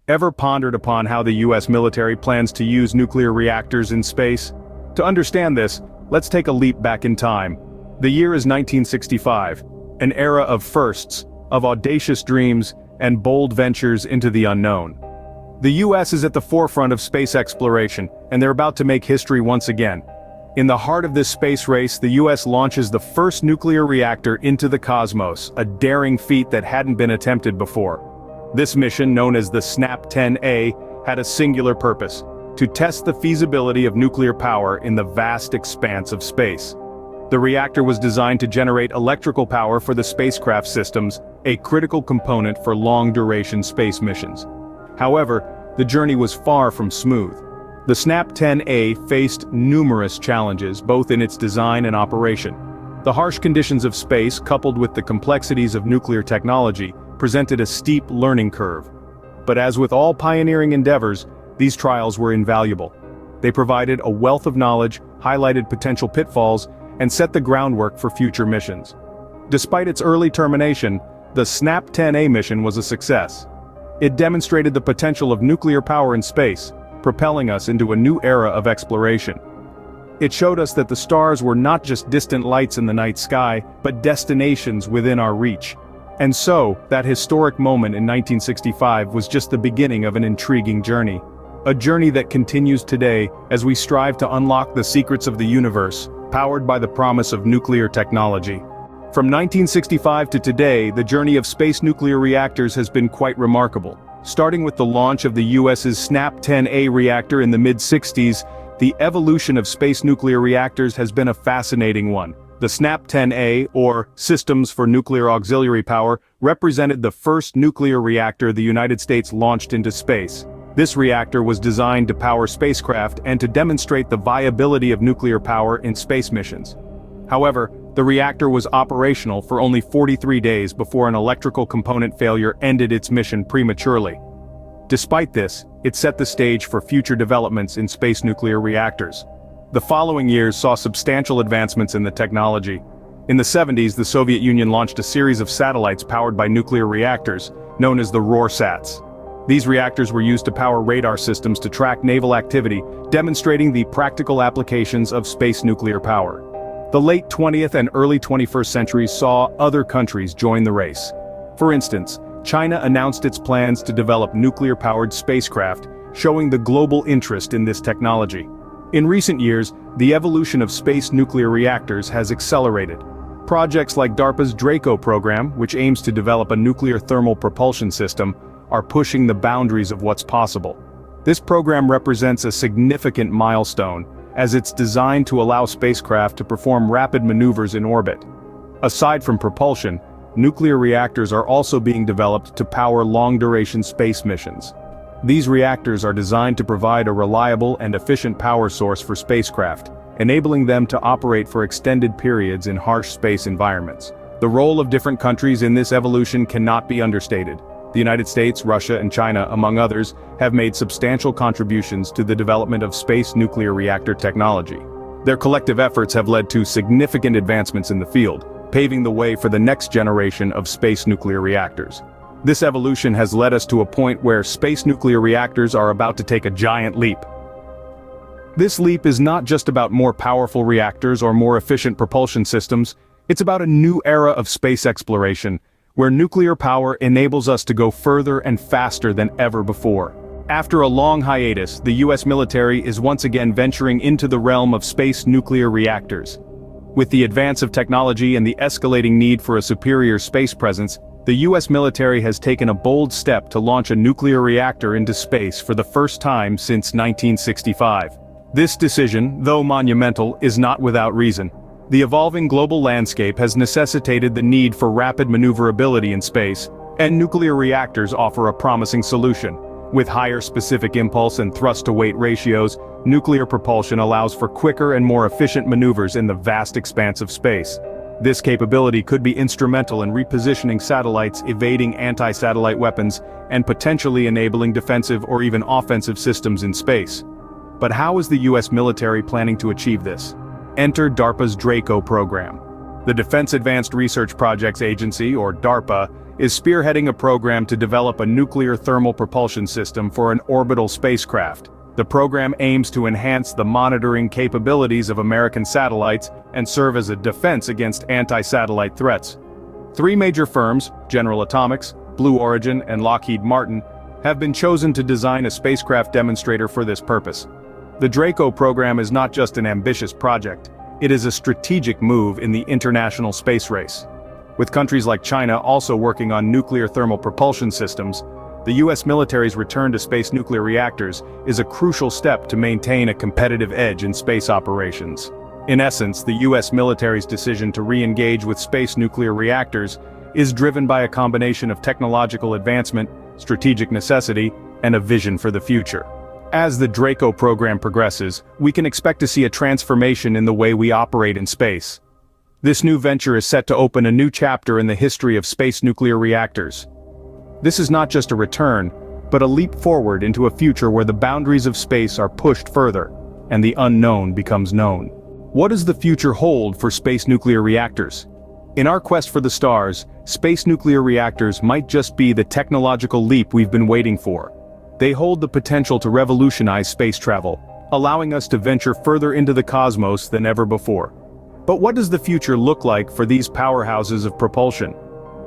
Ever pondered upon how the US military plans to use nuclear reactors in space? To understand this, let's take a leap back in time. The year is 1965, an era of firsts, of audacious dreams, and bold ventures into the unknown. The US is at the forefront of space exploration, and they're about to make history once again. In the heart of this space race, the US launches the first nuclear reactor into the cosmos, a daring feat that hadn't been attempted before. This mission, known as the SNAP-10A, had a singular purpose: to test the feasibility of nuclear power in the vast expanse of space. The reactor was designed to generate electrical power for the spacecraft systems, a critical component for long-duration space missions. However, the journey was far from smooth. The SNAP-10A faced numerous challenges, both in its design and operation. The harsh conditions of space, coupled with the complexities of nuclear technology, presented a steep learning curve. But as with all pioneering endeavors, these trials were invaluable. They provided a wealth of knowledge, highlighted potential pitfalls, and set the groundwork for future missions. Despite its early termination, the SNAP-10A mission was a success. It demonstrated the potential of nuclear power in space, propelling us into a new era of exploration. It showed us that the stars were not just distant lights in the night sky, but destinations within our reach. And so, that historic moment in 1965 was just the beginning of an intriguing journey. A journey that continues today as we strive to unlock the secrets of the universe, powered by the promise of nuclear technology. From 1965 to today, the journey of space nuclear reactors has been quite remarkable. Starting with the launch of the US's SNAP-10A reactor in the mid-60s, the evolution of space nuclear reactors has been a fascinating one. The SNAP-10A, or Systems for Nuclear Auxiliary Power, represented the first nuclear reactor the United States launched into space. This reactor was designed to power spacecraft and to demonstrate the viability of nuclear power in space missions. However, the reactor was operational for only 43 days before an electrical component failure ended its mission prematurely. Despite this, it set the stage for future developments in space nuclear reactors. The following years saw substantial advancements in the technology. In the 70s, the Soviet Union launched a series of satellites powered by nuclear reactors, known as the Roarsats. These reactors were used to power radar systems to track naval activity, demonstrating the practical applications of space nuclear power. The late 20th and early 21st centuries saw other countries join the race. For instance, China announced its plans to develop nuclear-powered spacecraft, showing the global interest in this technology. In recent years, the evolution of space nuclear reactors has accelerated. Projects like DARPA's Draco program, which aims to develop a nuclear thermal propulsion system, are pushing the boundaries of what's possible. This program represents a significant milestone, as it's designed to allow spacecraft to perform rapid maneuvers in orbit. Aside from propulsion, nuclear reactors are also being developed to power long-duration space missions. These reactors are designed to provide a reliable and efficient power source for spacecraft, enabling them to operate for extended periods in harsh space environments. The role of different countries in this evolution cannot be understated. The United States, Russia, and China, among others, have made substantial contributions to the development of space nuclear reactor technology. Their collective efforts have led to significant advancements in the field, paving the way for the next generation of space nuclear reactors. This evolution has led us to a point where space nuclear reactors are about to take a giant leap. This leap is not just about more powerful reactors or more efficient propulsion systems, it's about a new era of space exploration, where nuclear power enables us to go further and faster than ever before. After a long hiatus, the US military is once again venturing into the realm of space nuclear reactors. With the advance of technology and the escalating need for a superior space presence, the US military has taken a bold step to launch a nuclear reactor into space for the first time since 1965. This decision, though monumental, is not without reason. The evolving global landscape has necessitated the need for rapid maneuverability in space, and nuclear reactors offer a promising solution. With higher specific impulse and thrust-to-weight ratios, nuclear propulsion allows for quicker and more efficient maneuvers in the vast expanse of space. This capability could be instrumental in repositioning satellites, evading anti-satellite weapons, and potentially enabling defensive or even offensive systems in space. But how is the US military planning to achieve this? Enter DARPA's Draco program. The Defense Advanced Research Projects Agency, or DARPA, is spearheading a program to develop a nuclear thermal propulsion system for an orbital spacecraft. The program aims to enhance the monitoring capabilities of American satellites and serve as a defense against anti-satellite threats. Three major firms, General Atomics, Blue Origin, and Lockheed Martin, have been chosen to design a spacecraft demonstrator for this purpose. The Draco program is not just an ambitious project, it is a strategic move in the international space race. With countries like China also working on nuclear thermal propulsion systems, the US military's return to space nuclear reactors is a crucial step to maintain a competitive edge in space operations. In essence, the US military's decision to re-engage with space nuclear reactors is driven by a combination of technological advancement, strategic necessity, and a vision for the future. As the Draco program progresses, we can expect to see a transformation in the way we operate in space. This new venture is set to open a new chapter in the history of space nuclear reactors. This is not just a return, but a leap forward into a future where the boundaries of space are pushed further, and the unknown becomes known. What does the future hold for space nuclear reactors? In our quest for the stars, space nuclear reactors might just be the technological leap we've been waiting for. They hold the potential to revolutionize space travel, allowing us to venture further into the cosmos than ever before. But what does the future look like for these powerhouses of propulsion?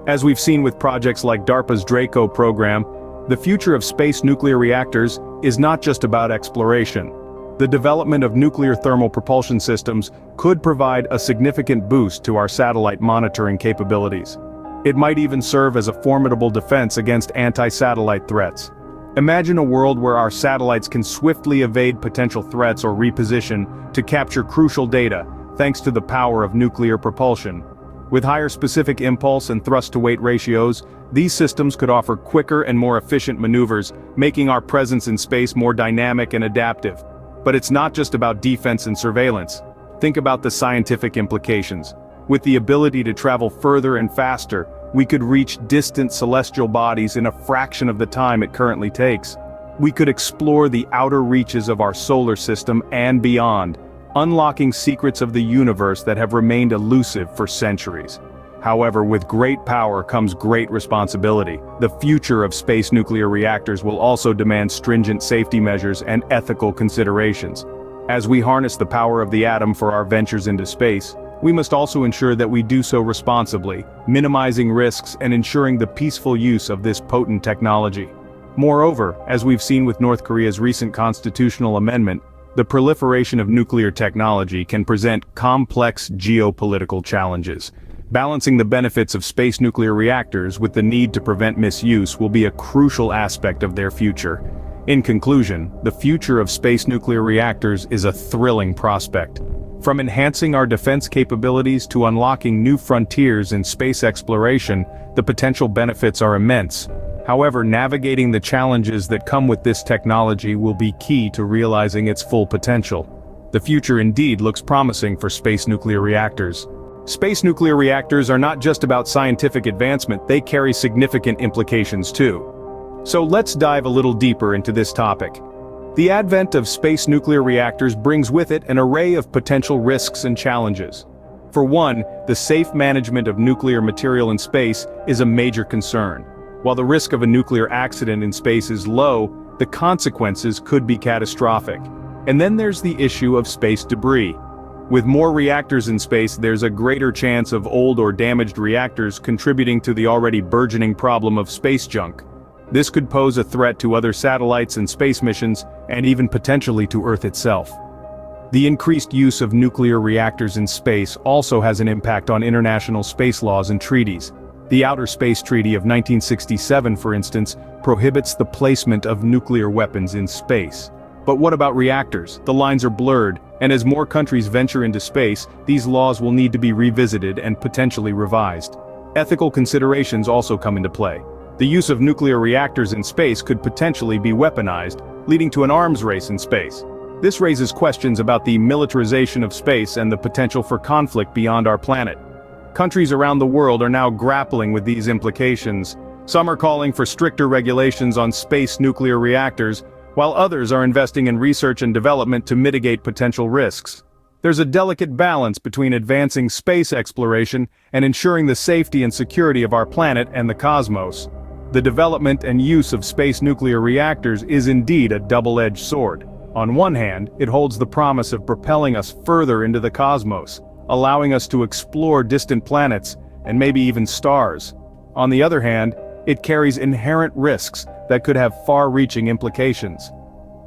As we've seen with projects like DARPA's Draco program, the future of space nuclear reactors is not just about exploration. The development of nuclear thermal propulsion systems could provide a significant boost to our satellite monitoring capabilities. It might even serve as a formidable defense against anti-satellite threats. Imagine a world where our satellites can swiftly evade potential threats or reposition to capture crucial data, thanks to the power of nuclear propulsion. With higher specific impulse and thrust-to-weight ratios, these systems could offer quicker and more efficient maneuvers, making our presence in space more dynamic and adaptive. But it's not just about defense and surveillance. Think about the scientific implications. With the ability to travel further and faster, we could reach distant celestial bodies in a fraction of the time it currently takes. We could explore the outer reaches of our solar system and beyond, unlocking secrets of the universe that have remained elusive for centuries. However, with great power comes great responsibility. The future of space nuclear reactors will also demand stringent safety measures and ethical considerations. As we harness the power of the atom for our ventures into space, we must also ensure that we do so responsibly, minimizing risks and ensuring the peaceful use of this potent technology. Moreover, as we've seen with North Korea's recent constitutional amendment, the proliferation of nuclear technology can present complex geopolitical challenges. Balancing the benefits of space nuclear reactors with the need to prevent misuse will be a crucial aspect of their future. In conclusion, the future of space nuclear reactors is a thrilling prospect. From enhancing our defense capabilities to unlocking new frontiers in space exploration, the potential benefits are immense. However, navigating the challenges that come with this technology will be key to realizing its full potential. The future indeed looks promising for space nuclear reactors. Space nuclear reactors are not just about scientific advancement, they carry significant implications too. So let's dive a little deeper into this topic. The advent of space nuclear reactors brings with it an array of potential risks and challenges. For one, the safe management of nuclear material in space is a major concern. While the risk of a nuclear accident in space is low, the consequences could be catastrophic. And then there's the issue of space debris. With more reactors in space, there's a greater chance of old or damaged reactors contributing to the already burgeoning problem of space junk. This could pose a threat to other satellites and space missions, and even potentially to Earth itself. The increased use of nuclear reactors in space also has an impact on international space laws and treaties. The Outer Space Treaty of 1967, for instance, prohibits the placement of nuclear weapons in space. But what about reactors? The lines are blurred, and as more countries venture into space, these laws will need to be revisited and potentially revised. Ethical considerations also come into play. The use of nuclear reactors in space could potentially be weaponized, leading to an arms race in space. This raises questions about the militarization of space and the potential for conflict beyond our planet. Countries around the world are now grappling with these implications. Some are calling for stricter regulations on space nuclear reactors, while others are investing in research and development to mitigate potential risks. There's a delicate balance between advancing space exploration and ensuring the safety and security of our planet and the cosmos. The development and use of space nuclear reactors is indeed a double-edged sword. On one hand, it holds the promise of propelling us further into the cosmos, allowing us to explore distant planets, and maybe even stars. On the other hand, it carries inherent risks that could have far-reaching implications.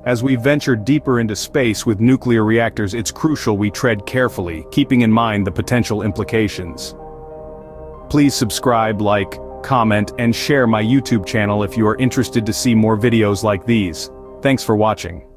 As we venture deeper into space with nuclear reactors, it's crucial we tread carefully, keeping in mind the potential implications. Please subscribe, like, comment, and share my YouTube channel if you are interested to see more videos like these. Thanks for watching.